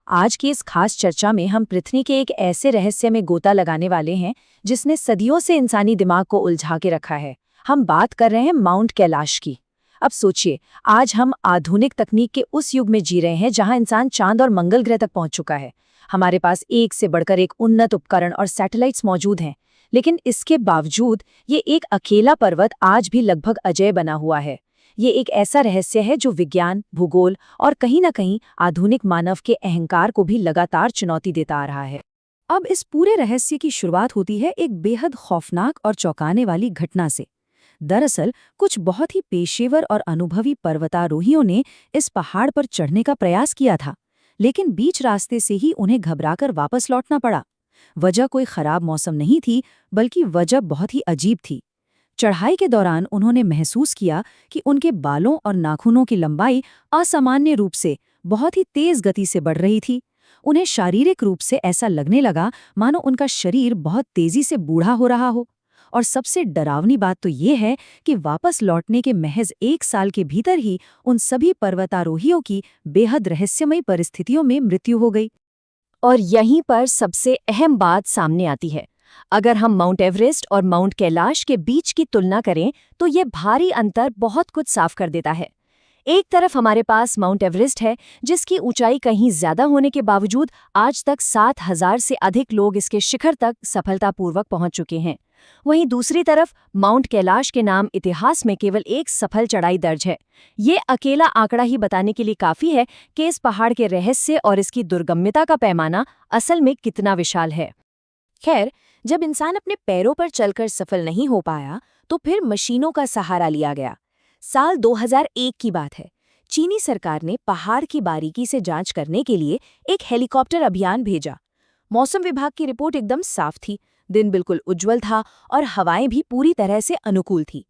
आज की इस खास चर्चा में हम पृथ्वी के एक ऐसे रहस्य में गोता लगाने वाले हैं जिसने सदियों से इंसानी दिमाग को उलझा के रखा है। हम बात कर रहे हैं माउंट कैलाश की। अब सोचिए, आज हम आधुनिक तकनीक के उस युग में जी रहे हैं जहां इंसान चांद और मंगल ग्रह तक पहुंच चुका है। हमारे पास एक से बढ़कर एक उन्नत उपकरण और सैटेलाइट्स मौजूद हैं, लेकिन इसके बावजूद ये एक अकेला पर्वत आज भी लगभग अजेय बना हुआ है। ये एक ऐसा रहस्य है जो विज्ञान, भूगोल और कहीं न कहीं आधुनिक मानव के अहंकार को भी लगातार चुनौती देता आ रहा है। अब इस पूरे रहस्य की शुरुआत होती है एक बेहद खौफनाक और चौंकाने वाली घटना से। दरअसल कुछ बहुत ही पेशेवर और अनुभवी पर्वतारोहियों ने इस पहाड़ पर चढ़ने का प्रयास किया था, लेकिन बीच रास्ते से ही उन्हें घबराकर वापस लौटना पड़ा। वजह कोई खराब मौसम नहीं थी, बल्कि वजह बहुत ही अजीब थी। चढ़ाई के दौरान उन्होंने महसूस किया कि उनके बालों और नाखूनों की लंबाई असामान्य रूप से बहुत ही तेज गति से बढ़ रही थी। उन्हें शारीरिक रूप से ऐसा लगने लगा मानो उनका शरीर बहुत तेजी से बूढ़ा हो रहा हो। और सबसे डरावनी बात तो ये है कि वापस लौटने के महज 1 साल के भीतर ही उन सभी पर्वतारोहियों की बेहद रहस्यमयी परिस्थितियों में मृत्यु हो गई। और यहीं पर सबसे अहम बात सामने आती है। अगर हम माउंट एवरेस्ट और माउंट कैलाश के बीच की तुलना करें तो ये भारी अंतर बहुत कुछ साफ कर देता है। एक तरफ हमारे पास माउंट एवरेस्ट है, जिसकी ऊंचाई कहीं ज्यादा होने के बावजूद आज तक 7,000 से अधिक लोग इसके शिखर तक सफलतापूर्वक पहुंच चुके हैं। वहीं दूसरी तरफ माउंट कैलाश के नाम इतिहास में केवल एक सफल चढ़ाई दर्ज है। ये अकेला आंकड़ा ही बताने के लिए काफी है कि इस पहाड़ के रहस्य और इसकी दुर्गम्यता का पैमाना असल में कितना विशाल है। खैर, जब इंसान अपने पैरों पर चलकर सफल नहीं हो पाया तो फिर मशीनों का सहारा लिया गया। साल 2001 की बात है। चीनी सरकार ने पहाड़ की बारीकी से जांच करने के लिए एक हेलीकॉप्टर अभियान भेजा। मौसम विभाग की रिपोर्ट एकदम साफ थी, दिन बिल्कुल उज्जवल था और हवाएं भी पूरी तरह से अनुकूल थी।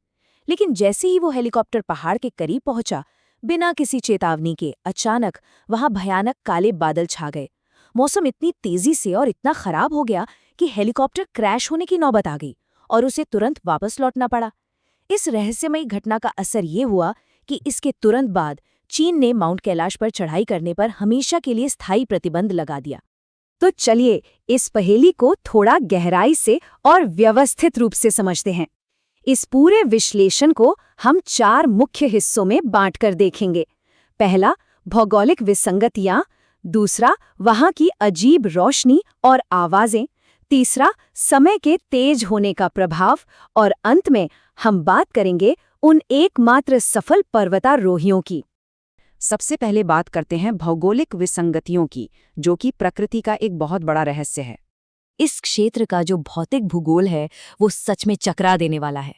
लेकिन जैसे ही वो हेलीकॉप्टर पहाड़ के करीब पहुंचा, बिना किसी चेतावनी के अचानक वहां भयानक काले बादल छा गए। मौसम इतनी तेजी से और इतना खराब हो गया कि हेलीकॉप्टर क्रैश होने की नौबत आ गई और उसे तुरंत वापस लौटना पड़ा। इस रहस्यमयी घटना का असर ये हुआ कि इसके तुरंत बाद चीन ने माउंट कैलाश पर चढ़ाई करने पर हमेशा के लिए स्थायी प्रतिबंध लगा दिया। तो चलिए इस पहेली को थोड़ा गहराई से और व्यवस्थित रूप से समझते हैं। इस पूरे विश्लेषण को हम 4 मुख्य हिस्सों में बांटकर देखेंगे। पहला, भौगोलिक विसंगतियां। दूसरा, वहां की अजीब रोशनी और आवाजें। तीसरा, समय के तेज होने का प्रभाव। और अंत में हम बात करेंगे उन एकमात्र सफल पर्वतारोहियों की। सबसे पहले बात करते हैं भौगोलिक विसंगतियों की, जो कि प्रकृति का एक बहुत बड़ा रहस्य है। इस क्षेत्र का जो भौतिक भूगोल है वो सच में चकरा देने वाला है।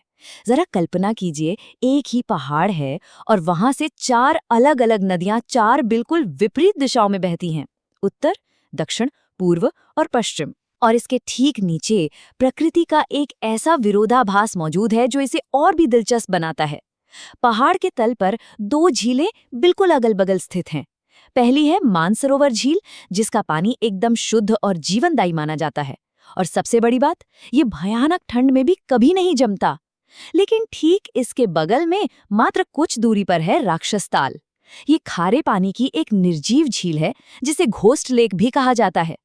जरा कल्पना कीजिए, एक ही पहाड़ है और वहां से 4 अलग-अलग नदियां 4 बिल्कुल विपरीत दिशाओं में बहती हैं, उत्तर, दक्षिण, पूर्व और पश्चिम। और इसके ठीक नीचे प्रकृति का एक ऐसा विरोधाभास मौजूद है जो इसे और भी दिलचस्प बनाता है। पहाड़ के तल पर 2 झीलें बिल्कुल अगल-बगल स्थित हैं। पहली है मानसरोवर झील, जिसका पानी एकदम शुद्ध और जीवनदायी माना जाता है। और सबसे बड़ी बात, ये भयानक ठंड में भी कभी नहीं जमता। लेकिन ठीक इसके बगल में मात्र कुछ दूरी पर है राक्षस ताल। ये खारे पानी की एक निर्जीव झील है, जिसे घोस्ट लेक भी कहा जाता है।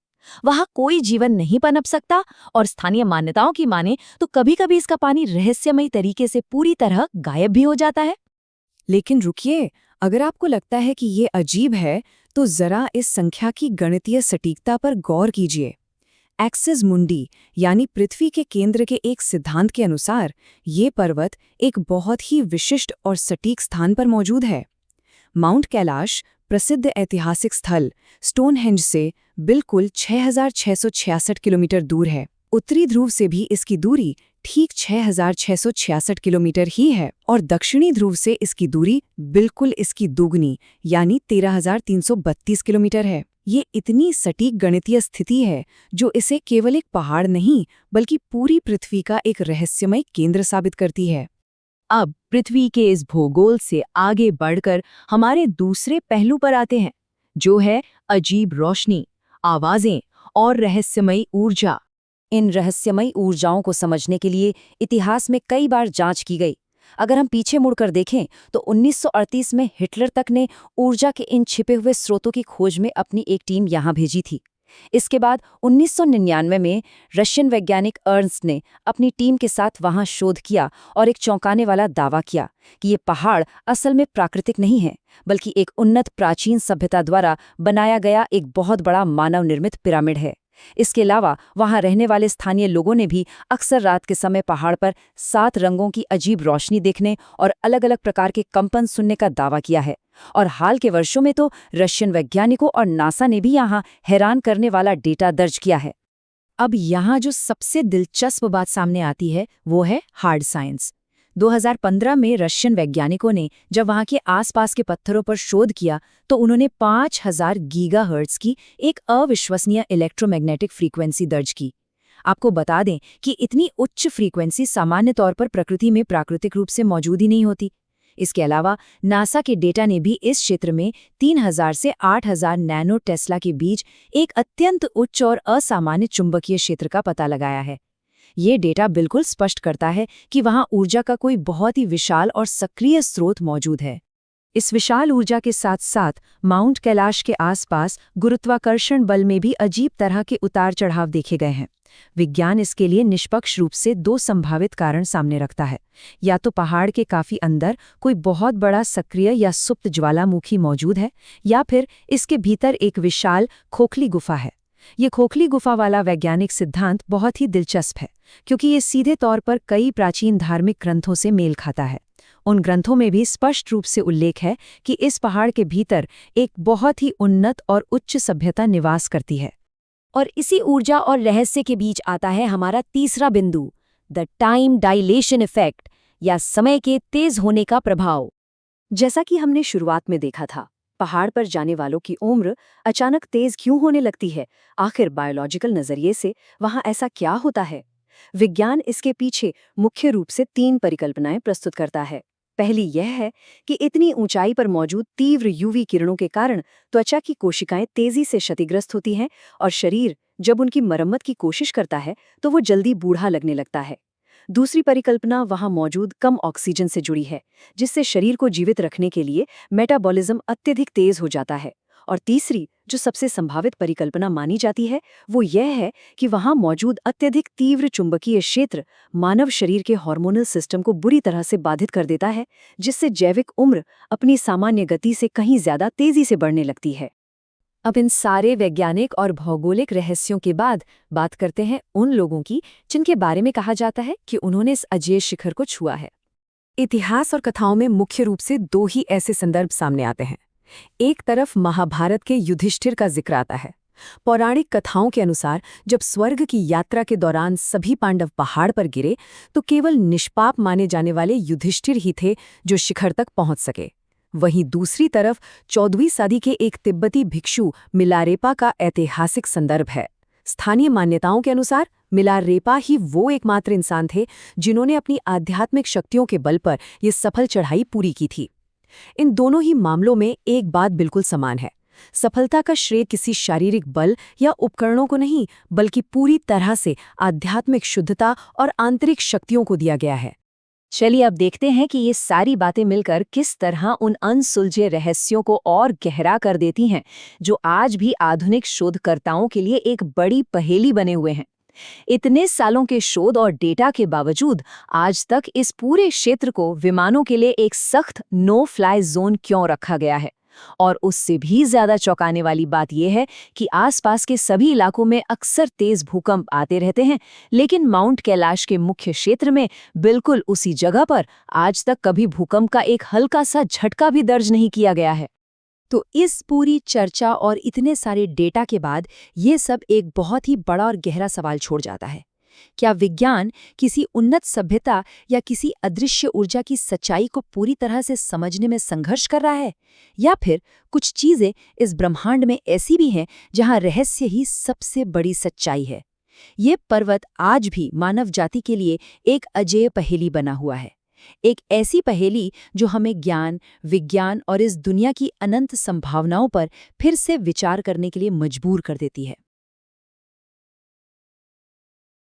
वहां कोई जीवन नहीं पनप सकता और स्थानीय मान्यताओं की माने तो कभी-कभी इसका पानी रहस्यमयी तरीके से पूरी तरह गायब भी हो जाता है। लेकिन रुकिए, अगर आपको लगता है कि ये अजीब है, तो जरा इस संख्या की गणितीय सटीकता पर गौर कीजिए। एक्सिस मुंडी यानी पृथ्वी के केंद्र के एक सिद्धांत के अनुसार ये पर्वत एक बहुत ही विशिष्ट और सटीक स्थान पर मौजूद है। माउंट कैलाश प्रसिद्ध ऐतिहासिक स्थल स्टोनहेंज से बिल्कुल 6,666 किलोमीटर दूर है। उत्तरी ध्रुव से भी इसकी दूरी ठीक 6,666 किलोमीटर ही है और दक्षिणी ध्रुव से इसकी दूरी बिल्कुल इसकी दोगुनी यानी 13,332 किलोमीटर है। ये इतनी सटीक गणितीय स्थिति है जो इसे केवल एक पहाड़ नहीं बल्कि पूरी पृथ्वी का एक रहस्यमय केंद्र साबित करती है। अब पृथ्वी के इस भूगोल से आगे बढ़कर हमारे दूसरे पहलू पर आते हैं, जो है अजीब रोशनी, आवाजें और रहस्यमयी ऊर्जा। इन रहस्यमयी ऊर्जाओं को समझने के लिए इतिहास में कई बार जांच की गई। अगर हम पीछे मुड़कर देखें तो 1938 में हिटलर तक ने ऊर्जा के इन छिपे हुए स्रोतों की खोज में अपनी एक टीम यहाँ भेजी थी। इसके बाद 1999 में रशियन वैज्ञानिक अर्न्स्ट ने अपनी टीम के साथ वहां शोध किया और एक चौंकाने वाला दावा किया कि ये पहाड़ असल में प्राकृतिक नहीं है, बल्कि एक उन्नत प्राचीन सभ्यता द्वारा बनाया गया एक बहुत बड़ा मानव निर्मित पिरामिड है। इसके अलावा वहां रहने वाले स्थानीय लोगों ने भी अक्सर रात के समय पहाड़ पर 7 रंगों की अजीब रोशनी देखने और अलग-अलग प्रकार के कंपन सुनने का दावा किया है। और हाल के वर्षों में तो रशियन वैज्ञानिकों और नासा ने भी यहाँ हैरान करने वाला डेटा दर्ज किया है। अब यहाँ जो सबसे दिलचस्प बात सामने आती है वो है हार्ड साइंस। 2015 में रशियन वैज्ञानिकों ने जब वहाँ के आसपास के पत्थरों पर शोध किया तो उन्होंने 5000 गीगाहर्ट्ज की एक अविश्वसनीय इलेक्ट्रोमैग्नेटिक फ्रीक्वेंसी दर्ज की। आपको बता दें कि इतनी उच्च फ्रीक्वेंसी सामान्य तौर पर प्रकृति में प्राकृतिक रूप से मौजूद ही नहीं होती। इसके अलावा नासा के डेटा ने भी इस क्षेत्र में 3000 से 8000 नैनो टेस्ला के बीच एक अत्यंत उच्च और असामान्य चुंबकीय क्षेत्र का पता लगाया है। ये डेटा बिल्कुल स्पष्ट करता है कि वहाँ ऊर्जा का कोई बहुत ही विशाल और सक्रिय स्रोत मौजूद है। इस विशाल ऊर्जा के साथ साथ माउंट कैलाश के आसपास गुरुत्वाकर्षण बल में भी अजीब तरह के उतार चढ़ाव देखे गए हैं। विज्ञान इसके लिए निष्पक्ष रूप से 2 संभावित कारण सामने रखता है। या तो पहाड़ के काफी अंदर कोई बहुत बड़ा सक्रिय या सुप्त ज्वालामुखी मौजूद है, या फिर इसके भीतर एक विशाल खोखली गुफा है। ये खोखली गुफा वाला वैज्ञानिक सिद्धांत बहुत ही दिलचस्प है, क्योंकि ये सीधे तौर पर कई प्राचीन धार्मिक ग्रंथों से मेल खाता है। उन ग्रंथों में भी स्पष्ट रूप से उल्लेख है कि इस पहाड़ के भीतर एक बहुत ही उन्नत और उच्च सभ्यता निवास करती है। और इसी ऊर्जा और रहस्य के बीच आता है हमारा तीसरा बिंदु, द टाइम डायलेशन इफेक्ट, या समय के तेज होने का प्रभाव। जैसा कि हमने शुरुआत में देखा था, पहाड़ पर जाने वालों की उम्र अचानक तेज क्यों होने लगती है? आखिर बायोलॉजिकल नजरिए से वहां ऐसा क्या होता है? विज्ञान इसके पीछे मुख्य रूप से 3 परिकल्पनाएं प्रस्तुत करता है। पहली यह है कि इतनी ऊंचाई पर मौजूद तीव्र यूवी किरणों के कारण त्वचा की कोशिकाएं तेजी से क्षतिग्रस्त होती हैं और शरीर जब उनकी मरम्मत की कोशिश करता है तो वो जल्दी बूढ़ा लगने लगता है। दूसरी परिकल्पना वहां मौजूद कम ऑक्सीजन से जुड़ी है, जिससे शरीर को जीवित रखने के लिए मेटाबॉलिज्म अत्यधिक तेज हो जाता है। और तीसरी, जो सबसे संभावित परिकल्पना मानी जाती है, वो यह है कि वहां मौजूद अत्यधिक तीव्र चुंबकीय क्षेत्र मानव शरीर के हार्मोनल सिस्टम को बुरी तरह से बाधित कर देता है, जिससे जैविक उम्र अपनी सामान्य गति से कहीं ज्यादा तेजी से बढ़ने लगती है। अब इन सारे वैज्ञानिक और भौगोलिक रहस्यों के बाद बात करते हैं उन लोगों की जिनके बारे में कहा जाता है कि उन्होंने इस अजेय शिखर को छुआ है। इतिहास और कथाओं में मुख्य रूप से 2 ही ऐसे संदर्भ सामने आते हैं। एक तरफ महाभारत के युधिष्ठिर का जिक्र आता है। पौराणिक कथाओं के अनुसार जब स्वर्ग की यात्रा के दौरान सभी पांडव पहाड़ पर गिरे तो केवल निष्पाप माने जाने वाले युधिष्ठिर ही थे जो शिखर तक पहुंच सके। वहीं दूसरी तरफ 14वीं सदी के एक तिब्बती भिक्षु मिलारेपा का ऐतिहासिक संदर्भ है। स्थानीय मान्यताओं के अनुसार मिलारेपा ही वो एकमात्र इंसान थे जिन्होंने अपनी आध्यात्मिक शक्तियों के बल पर ये सफल चढ़ाई पूरी की थी। इन दोनों ही मामलों में एक बात बिल्कुल समान है। सफलता का श्रेय किसी शारीरिक बल या उपकरणों को नहीं, बल्कि पूरी तरह से आध्यात्मिक शुद्धता और आंतरिक शक्तियों को दिया गया है। चलिए अब देखते हैं कि ये सारी बातें मिलकर किस तरह उन अनसुलझे रहस्यों को और गहरा कर देती हैं, जो आज भी आधुनिक शोधकर्ताओं के लिए एक बड़ी पहेली बने हुए हैं। इतने सालों के शोध और डेटा के बावजूद आज तक इस पूरे क्षेत्र को विमानों के लिए एक सख्त नो फ्लाई जोन क्यों रखा गया है? और उससे भी ज्यादा चौंकाने वाली बात यह है कि आसपास के सभी इलाकों में अक्सर तेज भूकंप आते रहते हैं, लेकिन माउंट कैलाश के मुख्य क्षेत्र में बिल्कुल उसी जगह पर आज तक कभी भूकंप का एक हल्का सा झटका भी दर्ज नहीं किया गया है। तो इस पूरी चर्चा और इतने सारे डेटा के बाद ये सब एक बहुत ही बड़ा और गहरा सवाल छोड़ जाता है। क्या विज्ञान किसी उन्नत सभ्यता या किसी अदृश्य ऊर्जा की सच्चाई को पूरी तरह से समझने में संघर्ष कर रहा है, या फिर कुछ चीजें इस ब्रह्मांड में ऐसी भी हैं जहां रहस्य ही सबसे बड़ी सच्चाई है? ये पर्वत आज भी मानव जाति के लिए एक अजेय पहेली बना हुआ है, एक ऐसी पहेली जो हमें ज्ञान, विज्ञान और इस दुनिया की अनंत संभावनाओं पर फिर से विचार करने के लिए मजबूर कर देती है।